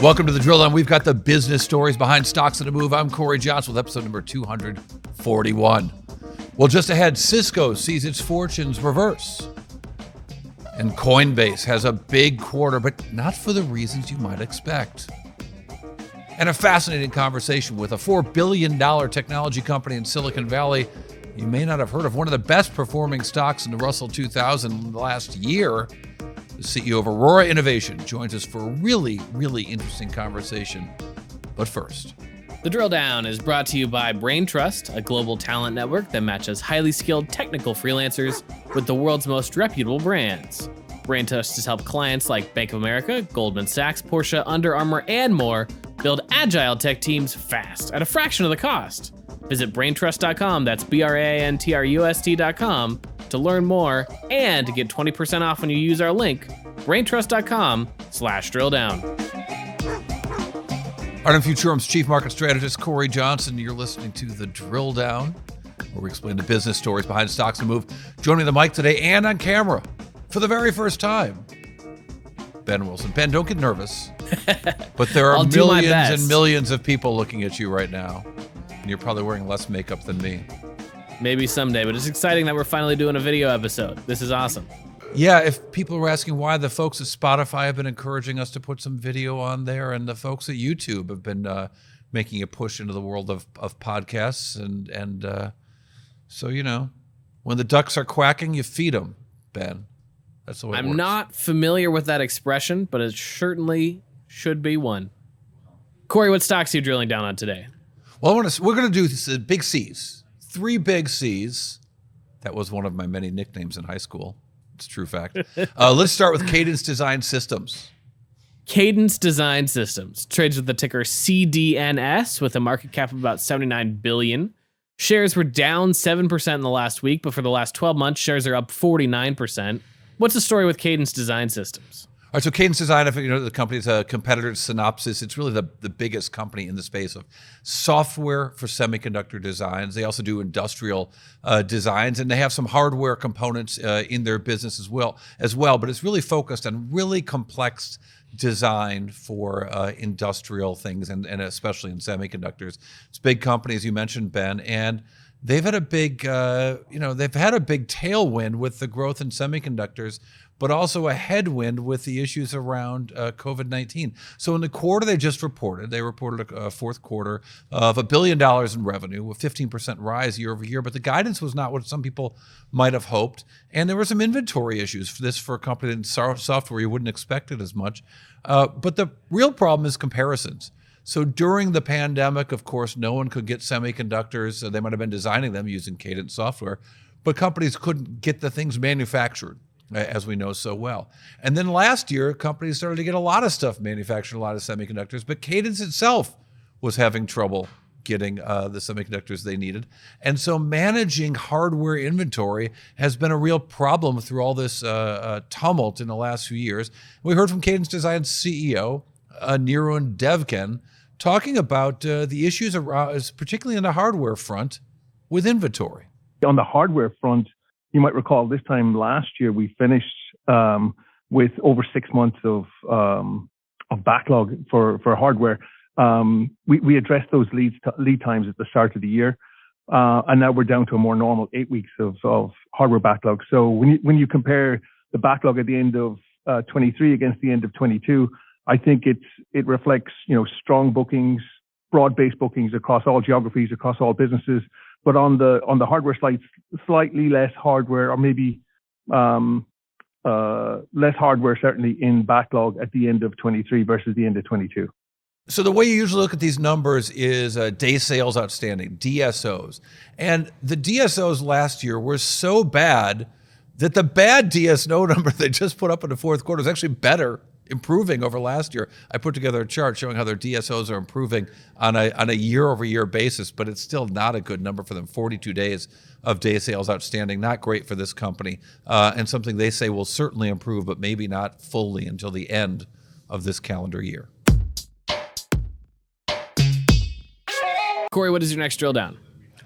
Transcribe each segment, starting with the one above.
Welcome to the Drill Down. We've got the business stories behind stocks on the move. I'm Cory Johnson with episode number 241. Well, just ahead, Cisco sees its fortunes reverse. And Coinbase has a big quarter, but not for the reasons you might expect. And a fascinating conversation with a $4 billion technology company in Silicon Valley. You may not have heard of one of the best performing stocks in the Russell 2000 in the last year. The CEO of Aurora Innovation joins us for a really, really interesting conversation. But first, The Drill Down is brought to you by Braintrust, a global talent network that matches highly skilled technical freelancers with the world's most reputable brands. Braintrust has helped clients like Bank of America, Goldman Sachs, Porsche, Under Armour, and more build agile tech teams fast at a fraction of the cost. Visit Braintrust.com, that's BRANTRUST.com, to learn more and to get 20% off when you use our link, Braintrust.com/drilldown. I'm Futurum's Chief Market Strategist, Cory Johnson. You're listening to The Drill Down, where we explain the business stories behind stocks and move. Joining me on the mic today and on camera for the very first time, Ben Wilson. Ben, don't get nervous, but there are millions and millions of people looking at you right now, and you're probably wearing less makeup than me. Maybe someday, but it's exciting that we're finally doing a video episode. This is awesome. Yeah, if people were asking why, the folks at Spotify have been encouraging us to put some video on there, and the folks at YouTube have been making a push into the world of podcasts. And so, you know, when the ducks are quacking, you feed them, Ben. That's the way it works. I'm not familiar with that expression, but it certainly should be one. Cory, what stocks are you drilling down on today? Well, we're going to do this, big C's. 3 big C's. That was one of my many nicknames in high school. It's a true fact. Let's start with Cadence Design Systems. Cadence Design Systems trades with the ticker CDNS with a market cap of about $79 billion. Shares were down 7% in the last week, but for the last 12 months, shares are up 49%. What's the story with Cadence Design Systems? All right, so Cadence Design, if you know the company's a competitor to Synopsys. It's really the biggest company in the space of software for semiconductor designs. They also do industrial designs, and they have some hardware components in their business as well. But it's really focused on really complex design for industrial things, and especially in semiconductors. It's a big company, as you mentioned, Ben, and they've had a big, tailwind with the growth in semiconductors, but also a headwind with the issues around COVID-19. So in the quarter they just reported, a fourth quarter of $1 billion in revenue, a 15% rise year over year, but the guidance was not what some people might have hoped. And there were some inventory issues for a company in software. You wouldn't expect it as much. But the real problem is comparisons. So during the pandemic, of course, no one could get semiconductors. So they might have been designing them using Cadence software, but companies couldn't get the things manufactured, as we know so well. And then last year, companies started to get a lot of stuff manufactured, a lot of semiconductors, but Cadence itself was having trouble getting the semiconductors they needed. And so managing hardware inventory has been a real problem through all this tumult in the last few years. We heard from Cadence Design's CEO, Nirun Devgan, talking about the issues around, particularly on the hardware front, with inventory. On the hardware front, you might recall this time last year we finished with over 6 months of backlog for hardware. We addressed those lead times at the start of the year, and now we're down to a more normal 8 weeks of hardware backlog. So when you compare the backlog at the end of 23 against the end of 22, I think it reflects strong bookings, broad-based bookings across all geographies, across all businesses. But on the hardware side, slightly less hardware, or maybe less hardware certainly in backlog at the end of 23 versus the end of 22. So the way you usually look at these numbers is day sales outstanding, DSOs. And the DSOs last year were so bad that the bad DSO number they just put up in the fourth quarter is actually better, improving over last year. I put together a chart showing how their DSOs are improving on a year-over-year basis, but it's still not a good number for them. 42 days of day sales outstanding, not great for this company, and something they say will certainly improve, but maybe not fully until the end of this calendar year. Cory, what is your next drill down?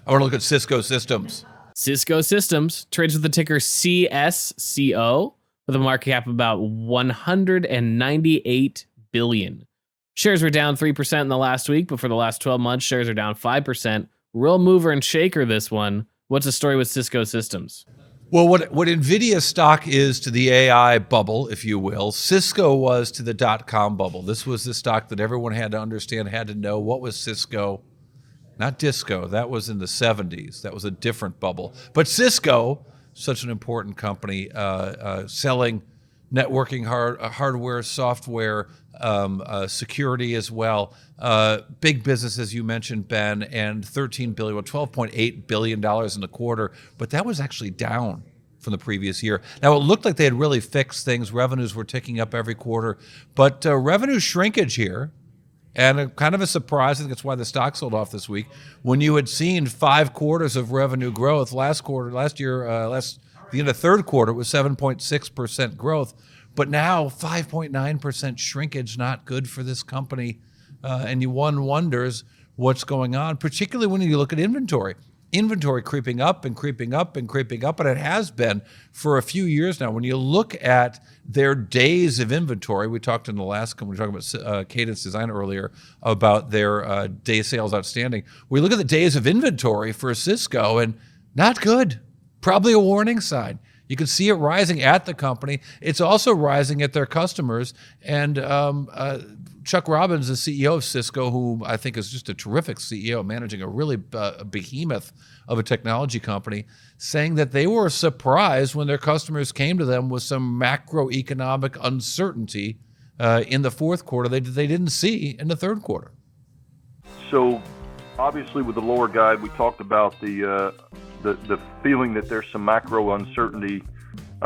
I want to look at Cisco Systems. Cisco Systems trades with the ticker CSCO with a market cap of about $198 billion. Shares were down 3% in the last week, but for the last 12 months, shares are down 5%. Real mover and shaker, this one. What's the story with Cisco Systems? Well, what NVIDIA stock is to the AI bubble, if you will, Cisco was to the dot-com bubble. This was the stock that everyone had to understand, had to know what was Cisco. Not disco, that was in the 70s. That was a different bubble. But Cisco, such an important company, selling networking hardware, software, security as well. Big business, as you mentioned, Ben, and $12.8 billion in the quarter. But that was actually down from the previous year. Now, it looked like they had really fixed things. Revenues were ticking up every quarter. But revenue shrinkage here, and kind of a surprise, I think that's why the stock sold off this week, when you had seen 5 quarters of revenue growth. The end of third quarter was 7.6% growth, but now 5.9% shrinkage, not good for this company. And one wonders what's going on, particularly when you look at inventory. Inventory creeping up and creeping up and creeping up, and it has been for a few years now. When you look at their days of inventory, we talked in the last, when we were talking about Cadence Design earlier, about their day sales outstanding. We look at the days of inventory for Cisco, and not good. Probably a warning sign. You can see it rising at the company. It's also rising at their customers. And Chuck Robbins, the CEO of Cisco, who I think is just a terrific CEO, managing a really behemoth of a technology company, saying that they were surprised when their customers came to them with some macroeconomic uncertainty in the fourth quarter they didn't see in the third quarter. So obviously with the lower guide, we talked about the feeling that there's some macro uncertainty.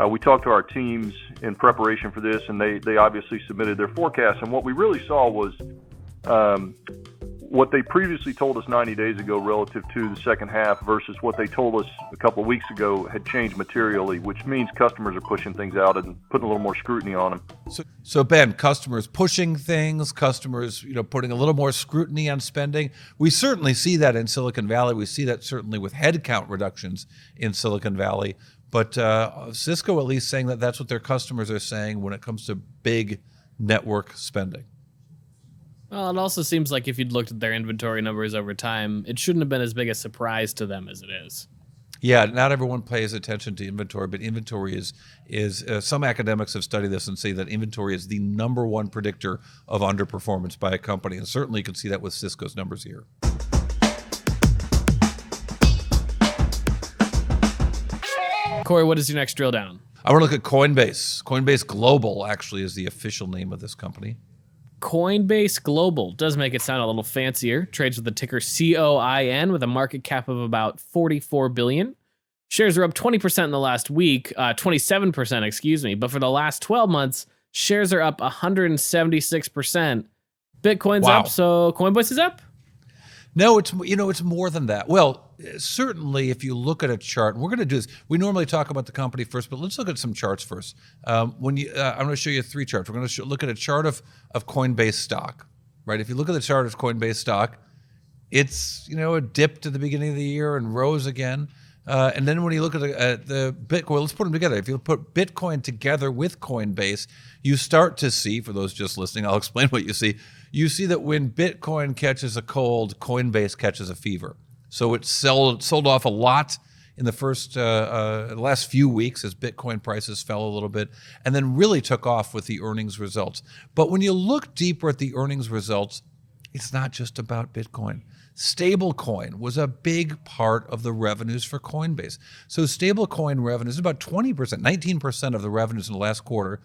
We talked to our teams in preparation for this, and they obviously submitted their forecast. And what we really saw was what they previously told us 90 days ago relative to the second half versus what they told us a couple of weeks ago had changed materially, which means customers are pushing things out and putting a little more scrutiny on them. So Ben, customers pushing things, customers putting a little more scrutiny on spending. We certainly see that in Silicon Valley. We see that certainly with headcount reductions in Silicon Valley. But Cisco at least saying that that's what their customers are saying when it comes to big network spending. Well, it also seems like if you'd looked at their inventory numbers over time, it shouldn't have been as big a surprise to them as it is. Yeah, not everyone pays attention to inventory, but inventory is some academics have studied this and say that inventory is the number one predictor of underperformance by a company. And certainly you can see that with Cisco's numbers here. Cory, what is your next drill down? I want to look at Coinbase. Coinbase Global actually is the official name of this company. Coinbase Global does make it sound a little fancier. Trades with the ticker COIN with a market cap of about $44 billion. Shares are up 20% in the last week, 27%, excuse me. But for the last 12 months, shares are up 176%. Bitcoin's up, so Coinbase is up? No, it's more than that. Well, certainly if you look at a chart, and we're going to do this. We normally talk about the company first, but let's look at some charts first. I'm going to show you 3 charts. We're going to look at a chart of Coinbase stock, right? If you look at the chart of Coinbase stock, it's it dipped at the beginning of the year and rose again. And then when you look at the Bitcoin, let's put them together. If you put Bitcoin together with Coinbase, you start to see, for those just listening, I'll explain what you see. You see that when Bitcoin catches a cold, Coinbase catches a fever. So it sold off a lot in the last few weeks as Bitcoin prices fell a little bit, and then really took off with the earnings results. But when you look deeper at the earnings results, it's not just about Bitcoin. Stablecoin was a big part of the revenues for Coinbase. So stablecoin revenues, about 20%, 19% of the revenues in the last quarter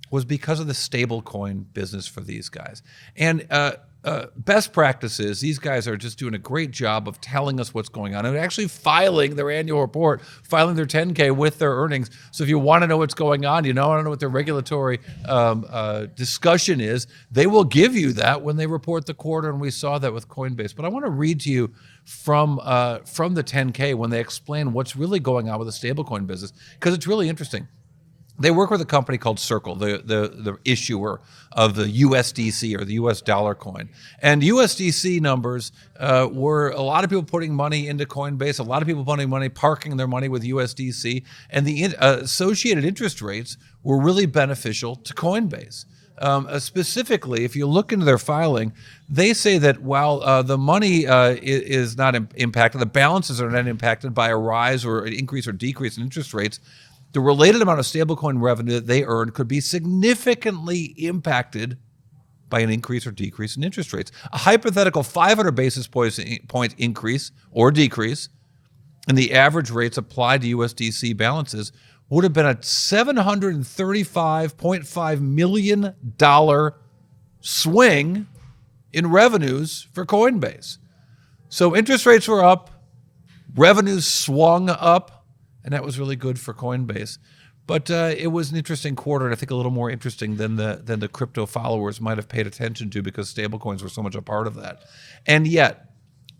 was because of the stablecoin business for these guys. And best practices, these guys are just doing a great job of telling us what's going on and actually filing their annual report, filing their 10K with their earnings. So if you want to know what's going on, you want to know what their regulatory discussion is, they will give you that when they report the quarter, and we saw that with Coinbase. But I want to read to you from the 10K when they explain what's really going on with the stablecoin business, because it's really interesting. They work with a company called Circle, the issuer of the USDC, or the US dollar coin. And USDC numbers were a lot of people putting money into Coinbase, a lot of people putting money, parking their money with USDC, and the associated interest rates were really beneficial to Coinbase. Specifically, if you look into their filing, they say that while the money is not impacted, the balances are not impacted by a rise or an increase or decrease in interest rates, the related amount of stablecoin revenue that they earn could be significantly impacted by an increase or decrease in interest rates. A hypothetical 500 basis point increase or decrease in the average rates applied to USDC balances would have been a $735.5 million swing in revenues for Coinbase. So interest rates were up, revenues swung up, and that was really good for Coinbase. But it was an interesting quarter, and I think a little more interesting than the crypto followers might have paid attention to, because stablecoins were so much a part of that. And yet,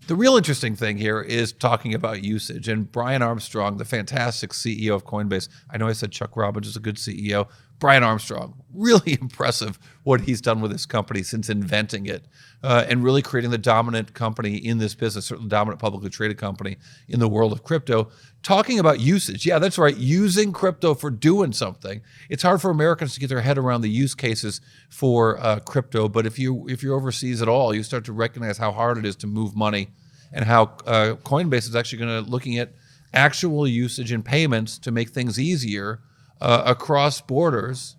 the real interesting thing here is talking about usage. And Brian Armstrong, the fantastic CEO of Coinbase, I know I said Chuck Robbins is a good CEO. Brian Armstrong, really impressive what he's done with this company since inventing it, and really creating the dominant company in this business, certainly dominant publicly traded company in the world of crypto. Talking about usage, yeah, that's right, using crypto for doing something. It's hard for Americans to get their head around the use cases for crypto, but if you're overseas at all, you start to recognize how hard it is to move money, and how Coinbase is actually looking at actual usage and payments to make things easier across borders,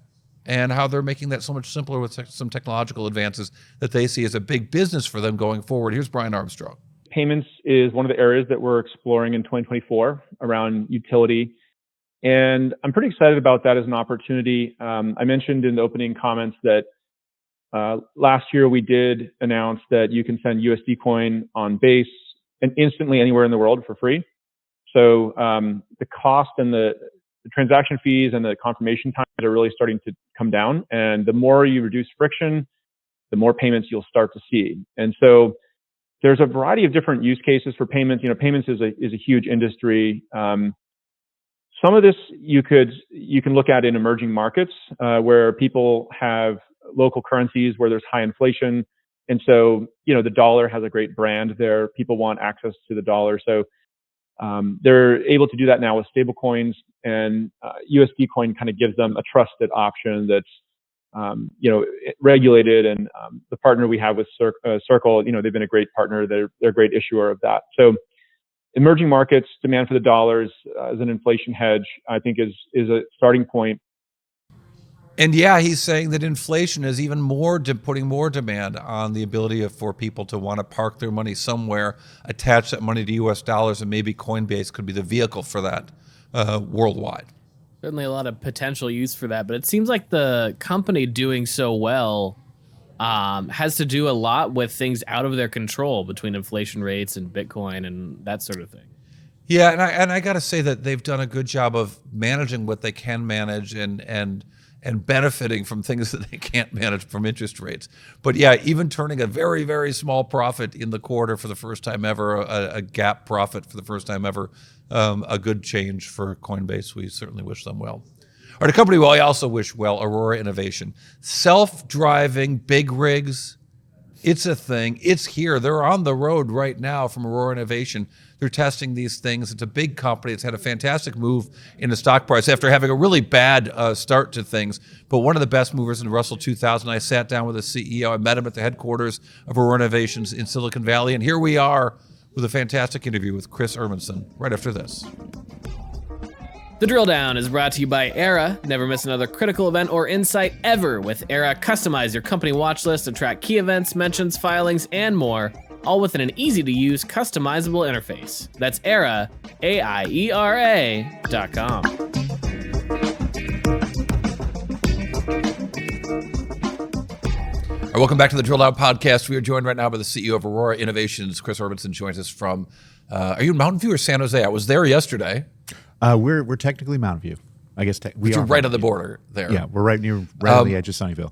and how they're making that so much simpler with some technological advances that they see as a big business for them going forward. Here's Brian Armstrong. Payments is one of the areas that we're exploring in 2024 around utility. And I'm pretty excited about that as an opportunity. I mentioned in the opening comments that last year we did announce that you can send USD coin on Base and instantly anywhere in the world for free. So the cost and the transaction fees and the confirmation times are really starting to come down. And the more you reduce friction, the more payments you'll start to see. And so there's a variety of different use cases for payments. You know, payments is a huge industry. Some of this you can look at in emerging markets where people have local currencies where there's high inflation. And so, you know, the dollar has a great brand there. People want access to the dollar. So they're able to do that now with stable coins, and USD coin kind of gives them a trusted option that's, you know, regulated. And the partner we have with Circle, you know, they've been a great partner. They're a great issuer of that. So emerging markets, demand for the dollars as an inflation hedge, I think is a starting point. And yeah, he's saying that inflation is even more putting more demand on the ability for people to want to park their money somewhere, attach that money to US dollars, and maybe Coinbase could be the vehicle for that worldwide. Certainly a lot of potential use for that, but it seems like the company doing so well has to do a lot with things out of their control, between inflation rates and Bitcoin and that sort of thing. Yeah, and I got to say that they've done a good job of managing what they can manage and benefiting from things that they can't manage from interest rates. But yeah, even turning a very, very small profit in the quarter for the first time ever, a gap profit for the first time ever, a good change for Coinbase. We certainly wish them well. All right, a company I also wish well, Aurora Innovation. Self-driving big rigs, it's a thing. It's here. They're on the road right now from Aurora Innovation. They're testing these things. It's a big company. It's had a fantastic move in the stock price after having a really bad start to things. But one of the best movers in the Russell 2000. I sat down with the CEO. I met him at the headquarters of Aurora Innovations in Silicon Valley. And here we are with a fantastic interview with Chris Urmson right after this. The Drill Down is brought to you by Era. Never miss another critical event or insight ever with Era. Customize your company watch list to track key events, mentions, filings, and more, all within an easy-to-use, customizable interface. That's Era, AIERA.com. All right, welcome back to the Drill Down podcast. We are joined right now by the CEO of Aurora Innovations. Chris Urmson joins us from, are you in Mountain View or San Jose? I was there yesterday. We're technically Mountain View. I guess we are right on the border there. Yeah, we're right on the edge of Sunnyvale.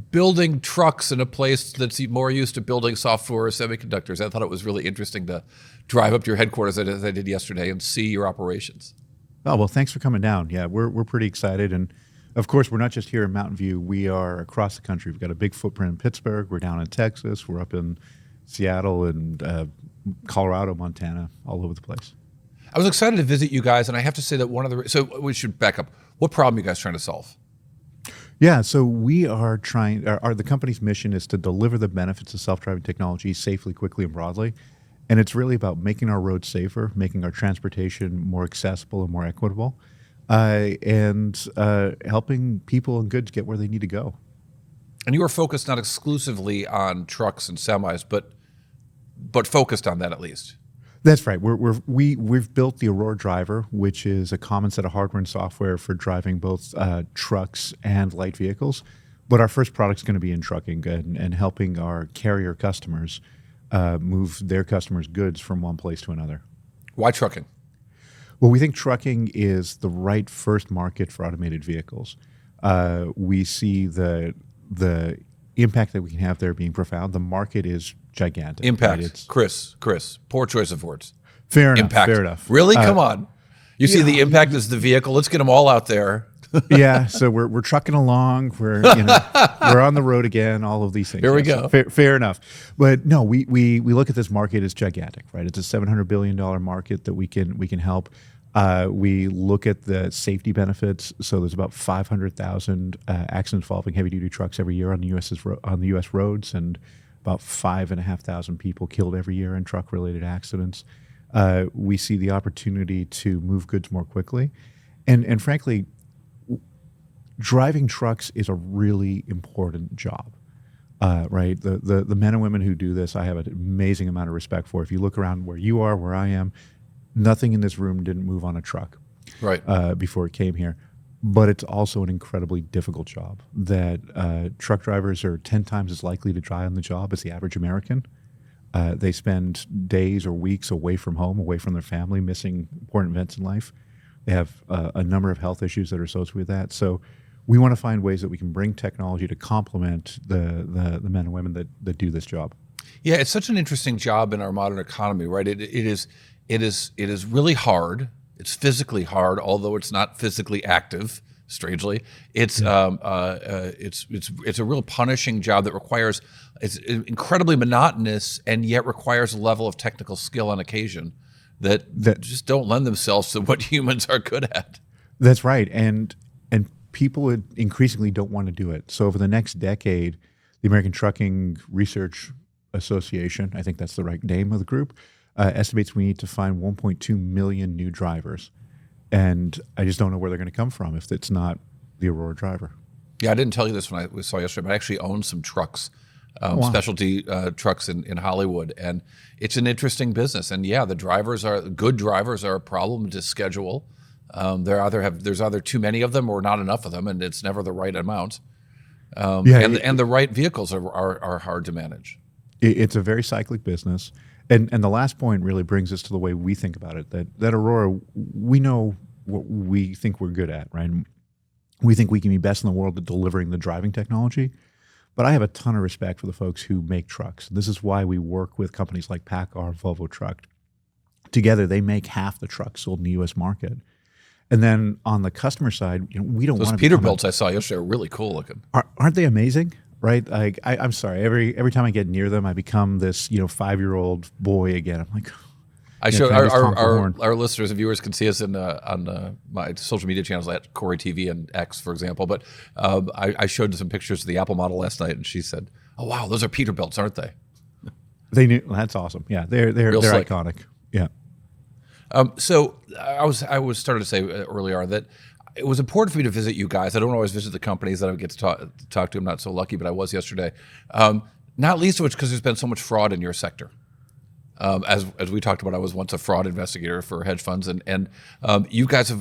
Building trucks in a place that's more used to building software or semiconductors. I thought it was really interesting to drive up to your headquarters as I did yesterday and see your operations. Oh, well, thanks for coming down. Yeah, we're pretty excited. And of course, we're not just here in Mountain View. We are across the country. We've got a big footprint in Pittsburgh. We're down in Texas. We're up in Seattle and Colorado, Montana, all over the place. I was excited to visit you guys, and I have to say that so we should back up. What problem are you guys trying to solve? Yeah, so we are trying. The company's mission is to deliver the benefits of self-driving technology safely, quickly, and broadly. And it's really about making our roads safer, making our transportation more accessible and more equitable, and helping people and goods get where they need to go. And you are focused not exclusively on trucks and semis, but focused on that at least. That's right. We've built the Aurora driver, which is a common set of hardware and software for driving both trucks and light vehicles. But our first product's going to be in trucking and helping our carrier customers move their customers' goods from one place to another. Why trucking? Well, we think trucking is the right first market for automated vehicles. We see the impact that we can have there being profound. The market is gigantic. Impact. Right? Chris, poor choice of words. Fair enough. Impact. Fair enough. Really? Come on. You see the impact as the vehicle. Let's get them all out there. Yeah. So we're trucking along. We're on the road again. All of these things. Here we go. Fair enough. But no, we look at this market as gigantic, right? It's a $700 billion market that we can help. We look at the safety benefits. So there's about 500,000 accidents involving heavy-duty trucks every year on the U.S. roads, and about 5,500 people killed every year in truck-related accidents. We see the opportunity to move goods more quickly, and frankly, driving trucks is a really important job. Right, the men and women who do this, I have an amazing amount of respect for. If you look around where you are, where I am, nothing in this room didn't move on a truck Right. Before it came here. But it's also an incredibly difficult job that truck drivers are 10 times as likely to die on the job as the average American. They spend days or weeks away from home, away from their family, missing important events in life. They have a number of health issues that are associated with that. So we want to find ways that we can bring technology to complement the men and women that do this job. Yeah, it's such an interesting job in our modern economy, right? It is really hard. It's physically hard, although it's not physically active. Strangely, it's a real punishing job that requires, it's incredibly monotonous and yet requires a level of technical skill on occasion that just don't lend themselves to what humans are good at. That's right, and people increasingly don't want to do it. So over the next decade, the American Trucking Research Association, I think that's the right name of the group, estimates we need to find 1.2 million new drivers. And I just don't know where they're going to come from if it's not the Aurora driver. Yeah, I didn't tell you this when we saw yesterday, but I actually own some trucks, specialty trucks in Hollywood, and it's an interesting business. And yeah, good drivers are a problem to schedule. There's either too many of them or not enough of them, and it's never the right amount. And the right vehicles are hard to manage. It's a very cyclic business. And the last point really brings us to the way we think about it, that Aurora, we know what we think we're good at, right? We think we can be best in the world at delivering the driving technology. But I have a ton of respect for the folks who make trucks. This is why we work with companies like PACCAR, Volvo Truck. Together, they make half the trucks sold in the U.S. market. And then on the customer side, we don't want to. Those Peterbilts I saw yesterday are really cool looking. Aren't they amazing? Right? Like I'm sorry. Every time I get near them, I become this 5-year-old boy again. I'm like, I show our listeners and viewers can see us on my social media channels at Cory TV and X, for example. But I showed some pictures of the Apple model last night, and she said, "Oh wow, those are Peterbilts, aren't they?" They knew. That's awesome. Yeah, they're slick. Iconic. Yeah. So I was starting to say earlier that it was important for me to visit you guys. I don't always visit the companies that I get to talk to. I'm not so lucky, but I was yesterday. Not least of which because there's been so much fraud in your sector. As we talked about, I was once a fraud investigator for hedge funds, and you guys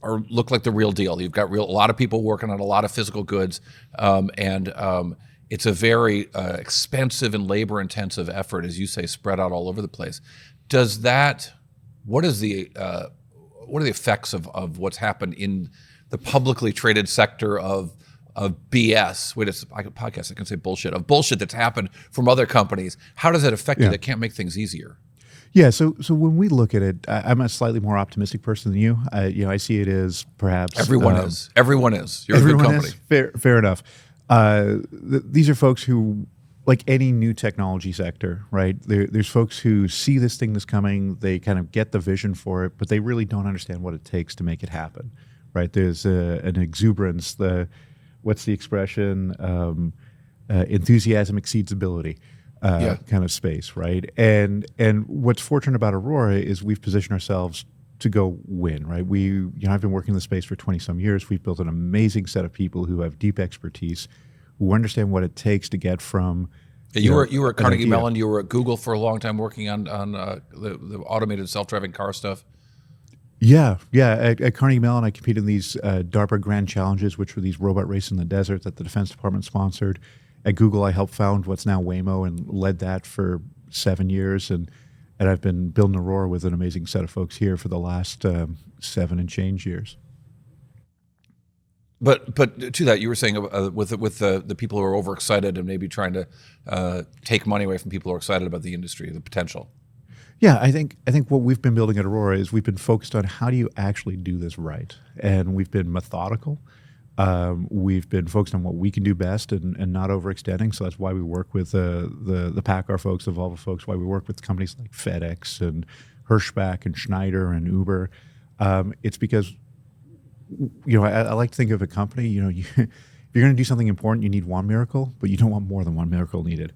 look like the real deal. You've got a lot of people working on a lot of physical goods, and it's a very expensive and labor-intensive effort, as you say, spread out all over the place. What are the effects of what's happened in the publicly traded sector of BS? Wait, it's a podcast. I can say bullshit that's happened from other companies. How does that affect you? That can't make things easier. Yeah. So when we look at it, I'm a slightly more optimistic person than you. I see it as perhaps everyone is. You're a good company. Fair enough. These are folks who, like any new technology sector, right? There's folks who see this thing that's coming, they kind of get the vision for it, but they really don't understand what it takes to make it happen, right? There's an exuberance. what's the expression? Enthusiasm exceeds ability. Kind of space, right? And what's fortunate about Aurora is we've positioned ourselves to go win, right? I've been working in the space for 20 some years. We've built an amazing set of people who have deep expertise, who understand what it takes to get from. You were at Carnegie Mellon. You were at Google for a long time working on the automated self-driving car stuff. Yeah. At Carnegie Mellon, I competed in these DARPA Grand Challenges, which were these robot races in the desert that the Defense Department sponsored. At Google, I helped found what's now Waymo and led that for 7 years. And I've been building Aurora with an amazing set of folks here for the last 7 and change years. But to that, you were saying with the people who are overexcited and maybe trying to take money away from people who are excited about the industry, the potential. Yeah, I think what we've been building at Aurora is we've been focused on how do you actually do this right, and we've been methodical. We've been focused on what we can do best and not overextending. So that's why we work with the PACCAR folks, the Volvo folks, why we work with companies like FedEx and Hirschbach and Schneider and Uber. It's because, I like to think of a company, if you're going to do something important, you need one miracle, but you don't want more than one miracle needed.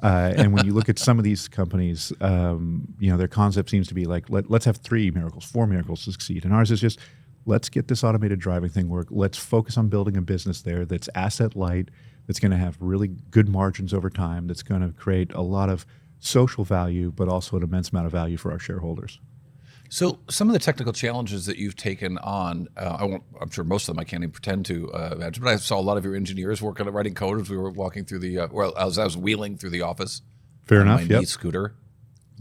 And when you look at some of these companies, their concept seems to be like, let's have 3 miracles, 4 miracles to succeed. And ours is just, let's get this automated driving thing work. Let's focus on building a business there that's asset light, that's going to have really good margins over time, that's going to create a lot of social value, but also an immense amount of value for our shareholders. So some of the technical challenges that you've taken on, I'm sure most of them I can't even pretend to imagine, but I saw a lot of your engineers working on writing code as we were walking through as I was wheeling through the office. Fair on enough, my knee scooter,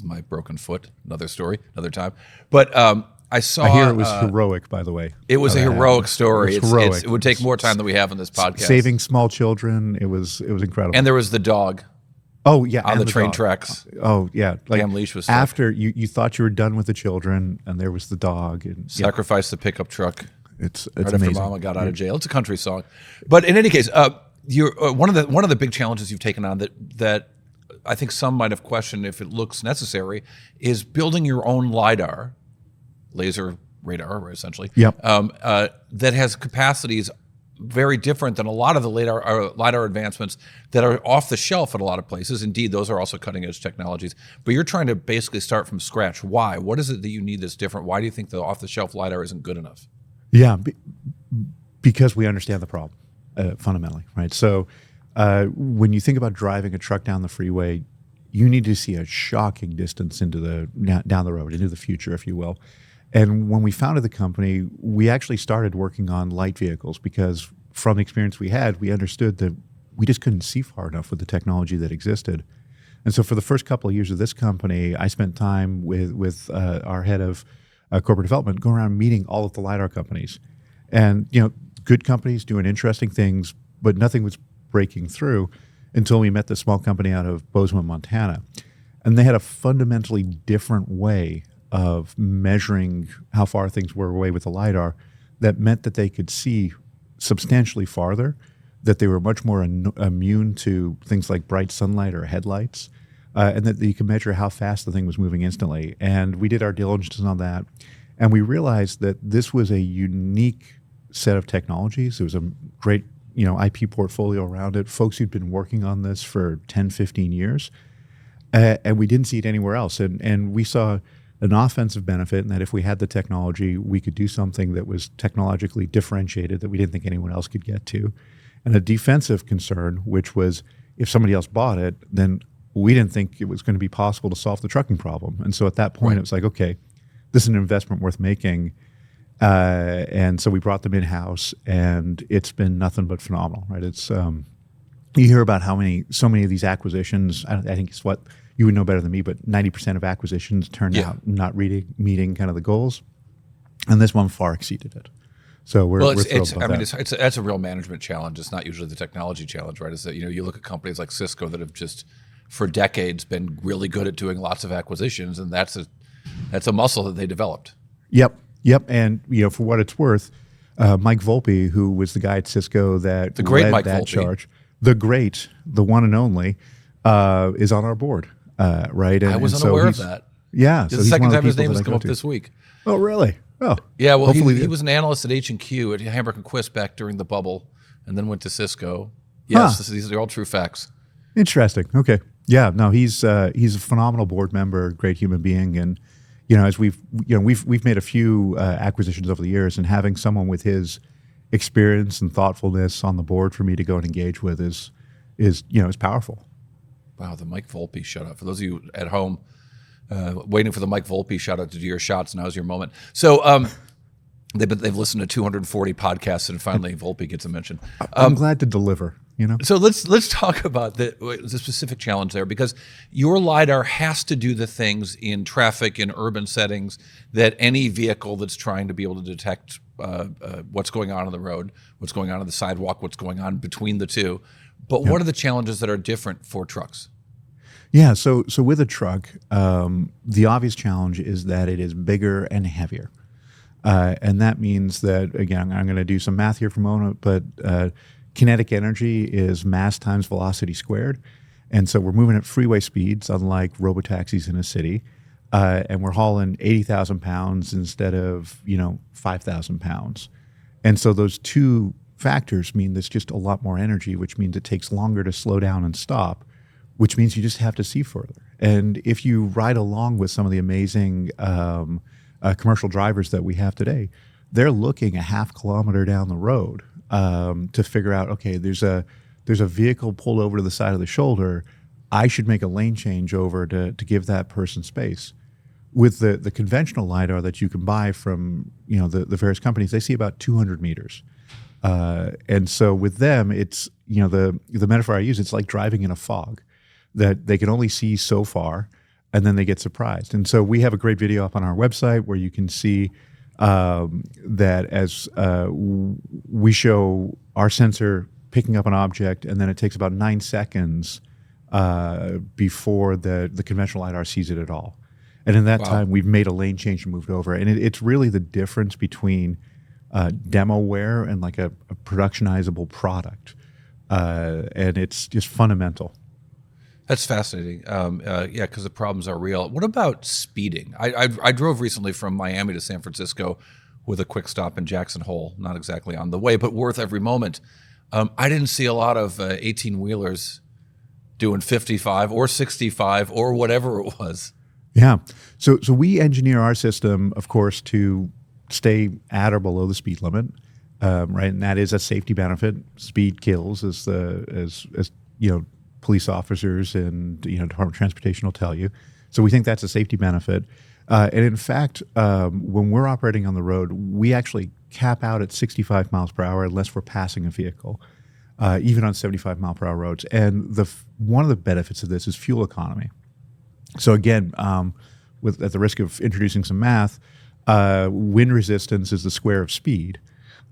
my broken foot, another story, another time. But I hear it was heroic, by the way. It was a heroic story. It was heroic. It would take more time than we have in this podcast. Saving small children, it was incredible. And there was the dog. Oh yeah, on the train dog. tracks. Oh yeah, Damn leash was stuck. After you thought you were done with the children, and there was the dog. And sacrificed the pickup truck. It's right amazing. After Mama got out of jail. It's a country song, but in any case, you're one of the big challenges you've taken on that I think some might have questioned if it looks necessary is building your own LiDAR, laser radar, essentially. Yep. That has capacities very different than a lot of the LiDAR advancements that are off the shelf at a lot of places. Indeed, those are also cutting edge technologies. But you're trying to basically start from scratch. Why? What is it that you need that's different? Why do you think the off the shelf LiDAR isn't good enough? Yeah, because we understand the problem fundamentally, right? So when you think about driving a truck down the freeway, you need to see a shocking distance into down the road, into the future, if you will. And when we founded the company, we actually started working on light vehicles because from the experience we had, we understood that we just couldn't see far enough with the technology that existed. And so for the first couple of years of this company, I spent time with our head of corporate development going around meeting all of the LiDAR companies. And, good companies doing interesting things, but nothing was breaking through until we met this small company out of Bozeman, Montana. And they had a fundamentally different way of measuring how far things were away with the LiDAR that meant that they could see substantially farther, that they were much more immune to things like bright sunlight or headlights, and that you could measure how fast the thing was moving instantly. And we did our diligence on that, and we realized that this was a unique set of technologies. There was a great IP portfolio around it, folks who'd been working on this for 10, 15 years, and we didn't see it anywhere else. And we saw an offensive benefit in that if we had the technology, we could do something that was technologically differentiated that we didn't think anyone else could get to. And a defensive concern, which was if somebody else bought it, then we didn't think it was going to be possible to solve the trucking problem. And so at that point, It was like, okay, this is an investment worth making. And so we brought them in-house, and it's been nothing but phenomenal, right? It's you hear about so many of these acquisitions. I think it's what you would know better than me, but 90% of acquisitions turned out not meeting kind of the goals, and this one far exceeded it. So we're thrilled about that. That's a real management challenge. It's not usually the technology challenge, right? It's that you look at companies like Cisco that have just for decades been really good at doing lots of acquisitions, and that's a muscle that they developed. Yep. And for what it's worth, Mike Volpe, who was the guy at Cisco that led Mike that Volpe. charge, the one and only, is on our board. Right? I wasn't aware of that. Yeah. So the second time his name has come up this week. Oh, really? Oh. Yeah, well, he was an analyst at H&Q at Hamburg & Quist back during the bubble. and then went to Cisco. Yes, these are all true facts. Interesting. Okay. Yeah. No, he's a phenomenal board member, great human being, and as we've made a few acquisitions over the years, and having someone with his experience and thoughtfulness on the board for me to go and engage with is powerful. Wow, the Mike Volpe shout out. For those of you at home waiting for the Mike Volpe shout out to do your shots, now's your moment. So they've listened to 240 podcasts, and finally Volpe gets a mention. I'm glad to deliver. So let's talk about the specific challenge there, because your LiDAR has to do the things in traffic, in urban settings, that any vehicle that's trying to be able to detect what's going on the road, what's going on the sidewalk, what's going on between the two. But what are the challenges that are different for trucks? Yeah, so with a truck, the obvious challenge is that it is bigger and heavier. And that means that, again, I'm going to do some math here for a moment, but kinetic energy is mass times velocity squared. And so we're moving at freeway speeds, unlike robotaxis in a city. And we're hauling 80,000 pounds instead of, 5,000 pounds. And so those two factors mean there's just a lot more energy, which means it takes longer to slow down and stop, which means you just have to see further. And if you ride along with some of the amazing commercial drivers that we have today, they're looking a half kilometer down the road to figure out, okay, there's a vehicle pulled over to the side of the shoulder. I should make a lane change over to give that person space. With the conventional LiDAR that you can buy from the various companies, they see about 200 meters. And so with them, it's the metaphor I use, it's like driving in a fog, that they can only see so far, and then they get surprised. And so we have a great video up on our website where you can see that as we show our sensor picking up an object, and then it takes about 9 seconds before the conventional LiDAR sees it at all. And in that time, we've made a lane change and moved over. And it's really the difference between demoware and like a productionizable product. And it's just fundamental. That's fascinating. Because the problems are real. What about speeding? I drove recently from Miami to San Francisco with a quick stop in Jackson Hole, not exactly on the way, but worth every moment. I didn't see a lot of 18-wheelers doing 55 or 65 or whatever it was. Yeah. So we engineer our system, of course, to stay at or below the speed limit, right? And that is a safety benefit. Speed kills, as police officers and Department of Transportation will tell you. So we think that's a safety benefit. And in fact, when we're operating on the road, we actually cap out at 65 miles per hour unless we're passing a vehicle, even on 75 mile per hour roads. And one of the benefits of this is fuel economy. So again, at the risk of introducing some math, wind resistance is the square of speed.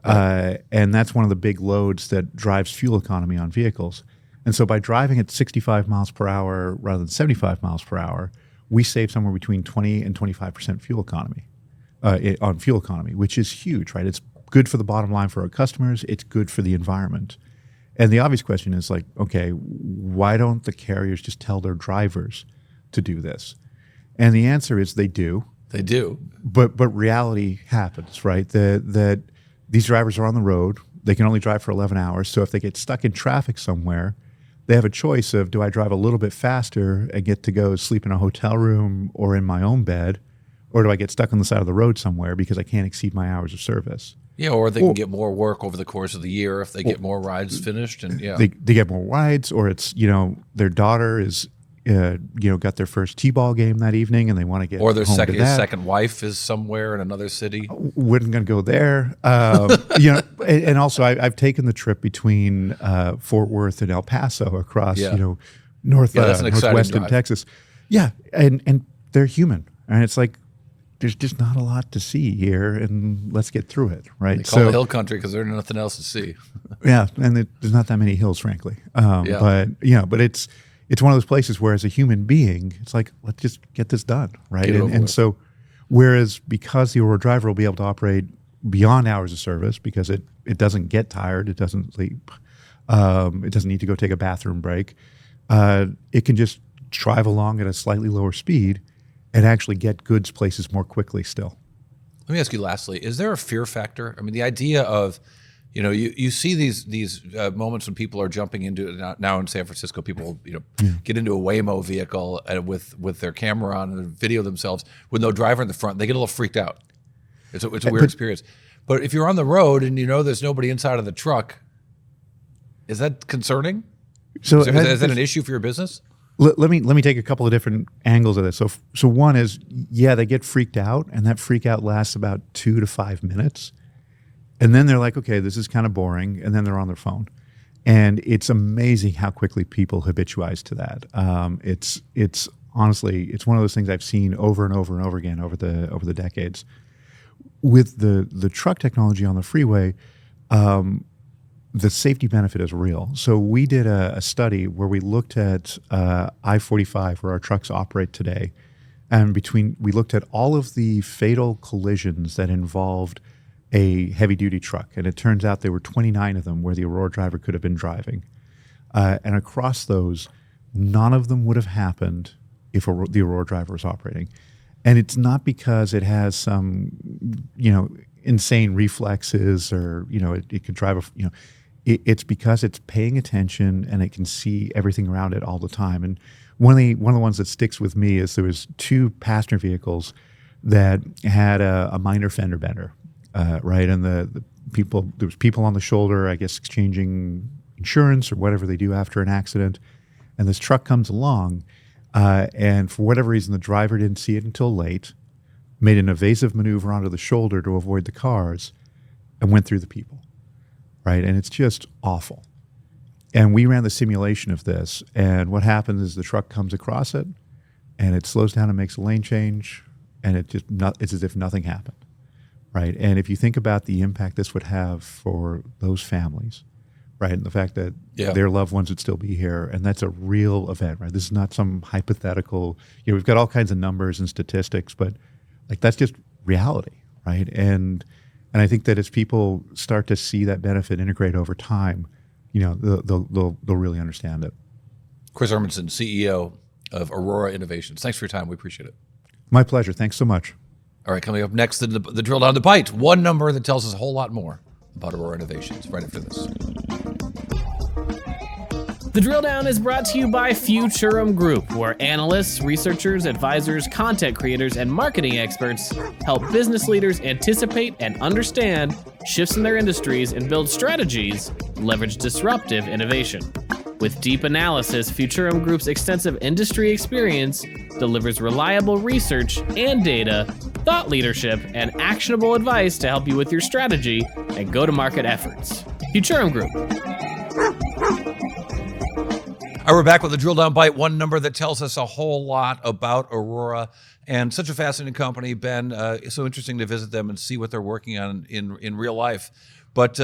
And that's one of the big loads that drives fuel economy on vehicles. And so by driving at 65 miles per hour rather than 75 miles per hour, we save somewhere between 20 and 25% fuel economy on fuel economy, which is huge, right? It's good for the bottom line for our customers. It's good for the environment. And the obvious question is like, okay, why don't the carriers just tell their drivers to do this? And the answer is they do. They do. But reality happens, right? That these drivers are on the road. They can only drive for 11 hours. So if they get stuck in traffic somewhere, they have a choice of, do I drive a little bit faster and get to go sleep in a hotel room or in my own bed, or do I get stuck on the side of the road somewhere because I can't exceed my hours of service? Yeah, or they can get more work over the course of the year if they get more rides finished, and they get more rides, or it's their daughter is got their first t-ball game that evening and they want to get or their home his second wife is somewhere in another city. Wasn't going to go there, and also I've taken the trip between Fort Worth and El Paso across northwestern Texas. Yeah, and they're human, and it's like there's just not a lot to see here, and let's get through it, right? They call it hill country because there's nothing else to see. Yeah, and there's not that many hills, frankly. But it's one of those places where, as a human being, it's like, let's just get this done, right? And so, whereas because the Aurora driver will be able to operate beyond hours of service because it doesn't get tired, it doesn't sleep, it doesn't need to go take a bathroom break, it can just drive along at a slightly lower speed and actually get goods places more quickly still. Let me ask you lastly, is there a fear factor? I mean, the idea of, You see these moments when people are jumping into it. Now in San Francisco, people get into a Waymo vehicle with their camera on and video themselves with no driver in the front. They get a little freaked out. It's a weird experience. But if you're on the road and there's nobody inside of the truck, is that concerning? So is that an issue for your business? Let me take a couple of different angles of this. So one is, they get freaked out, and that freak out lasts about 2 to 5 minutes. And then they're like, okay, this is kind of boring. And then they're on their phone. And it's amazing how quickly people habituize to that. It's honestly, it's one of those things I've seen over and over and over again over the decades. With the truck technology on the freeway, the safety benefit is real. So we did a study where we looked at I-45, where our trucks operate today, and we looked at all of the fatal collisions that involved a heavy-duty truck, and it turns out there were 29 of them where the Aurora driver could have been driving. And across those, none of them would have happened if the Aurora driver was operating. And it's not because it has some, insane reflexes or, it could drive it's because it's paying attention and it can see everything around it all the time. And one of the ones that sticks with me is there was 2 passenger vehicles that had a minor fender bender, right? And there was people on the shoulder, I guess, exchanging insurance or whatever they do after an accident. And this truck comes along, and for whatever reason, the driver didn't see it until late, made an evasive maneuver onto the shoulder to avoid the cars, and went through the people, right? And it's just awful. And we ran the simulation of this, and what happens is the truck comes across it, and it slows down and makes a lane change, and it's as if nothing happened, right? And if you think about the impact this would have for those families, right, and the fact that their loved ones would still be here, and that's a real event, right? This is not some hypothetical. We've got all kinds of numbers and statistics, but that's just reality, right? And I think that as people start to see that benefit integrate over time, they'll really understand it. Chris Urmson, CEO of Aurora Innovations. Thanks for your time. We appreciate it. My pleasure. Thanks so much. All right, coming up next, the drill down the bite. One number that tells us a whole lot more about Aurora Innovations right after this. The Drill Down is brought to you by Futurum Group, where analysts, researchers, advisors, content creators, and marketing experts help business leaders anticipate and understand shifts in their industries and build strategies to leverage disruptive innovation. With deep analysis, Futurum Group's extensive industry experience delivers reliable research and data, thought leadership, and actionable advice to help you with your strategy and go-to-market efforts. Futurum Group. All right, we're back with the Drill Down Bite, one number that tells us a whole lot about Aurora, and such a fascinating company. Ben, it's so interesting to visit them and see what they're working on in real life. But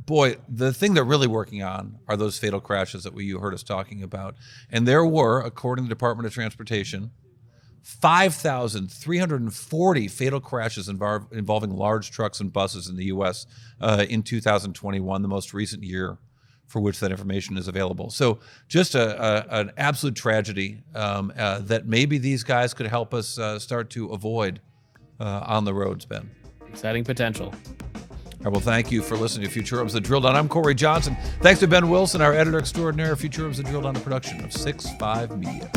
boy, the thing they're really working on are those fatal crashes that you heard us talking about. And there were, according to the Department of Transportation, 5,340 fatal crashes involving large trucks and buses in the U.S. In 2021, the most recent year for which that information is available. So just an absolute tragedy that maybe these guys could help us start to avoid on the roads, Ben. Exciting potential. All right, well, thank you for listening to Futurum's The Drill Down. I'm Cory Johnson. Thanks to Ben Wilson, our editor extraordinaire. Futurum's The Drill Down, a production of 6.5 Media.